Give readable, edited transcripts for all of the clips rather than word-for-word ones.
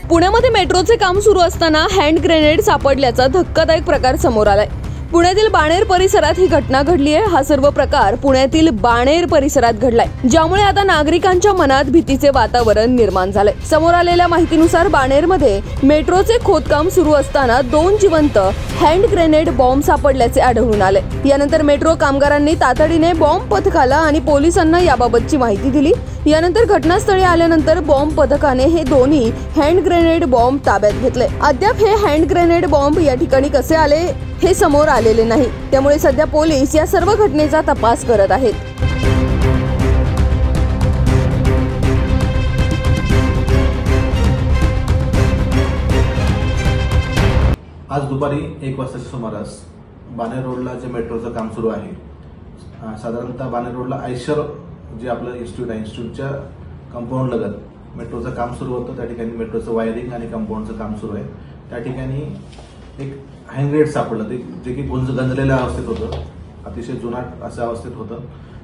पुण्यामध्ये मेट्रोचे काम सुरू असताना हँड ग्रेनेड सापडल्याचा धक्कादायक प्रकार समोर आलाय। पुण्यातील बाणेर परिसरात ही घटना घडली आहे। हा सर्व प्रकार पुण्यातील बाणेर परिसरात घडलाय, ज्यामुळे आता नागरिकांच्या मनात भीतीचे वातावरण निर्माण झालंय। समोर आलेल्या माहितीनुसार बाणेरमध्ये मेट्रोचे खोदकाम सुरू असताना 2 जिवंत हँड ग्रेनेड बॉम्ब सापडल्याचे आढळून आले। यानंतर मेट्रो कामगारांनी तातडीने बॉम्ब पथकाला आणि पोलिसांना याबाबतची माहिती दिली। यानंतर घटनास्थळी आल्यानंतर बॉम्ब पथकाने हे दोन्ही हँड ग्रेनेड बॉम्ब ताब्यात घेतले। अद्याप हे हँड ग्रेनेड बॉम्ब या ठिकाणी कसे आले हे समोर आलेले नाही, त्यामुळे सध्या पोलीस या सर्व घटनेचा तपास करत आहेत। आज दुपारी 1 वाजताच्या सुमारास बाणेर रोडला जे मेट्रोचं काम सुरू आहे, साधारणतः बाणेर रोडला आयशर जे आपलं इन्स्टिट्यूट आहे, इन्स्टिट्यूटच्या कंपाऊंड लगत मेट्रोचं काम सुरू होतं। त्या ठिकाणी मेट्रोचं वायरिंग आणि कंपाऊंडचं काम सुरू आहे। त्या ठिकाणी एक हँड ग्रेनेड सापडलं, ते जे की गंजलेल्या अवस्थेत होतं, अतिशय जुनाट अशा अवस्थेत होतं।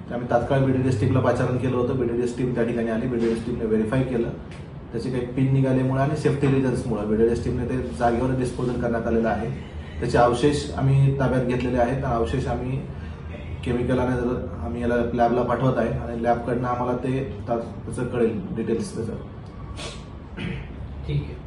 ते आम्ही तात्काळ BDDS टीमला पाचारण केलं होतं। BDDS टीम त्या ठिकाणी आली। BDDS टीमने व्हेरीफाय केलं, त्याचे काही पिन निघाल्यामुळे आणि सेफ्टी रिझन्समुळे BDDS टीमने ते जागेवर डिस्पोजल करण्यात आलेलं आहे। त्याचे अवशेष आम्ही ताब्यात घेतलेले आहेत। अवशेष आम्ही केमिकल आणि आम्ही याला लॅबला पाठवत आहे आणि लॅबकडनं आम्हाला ते त्याचं कळेल डिटेल्स त्याचं। ठीक आहे।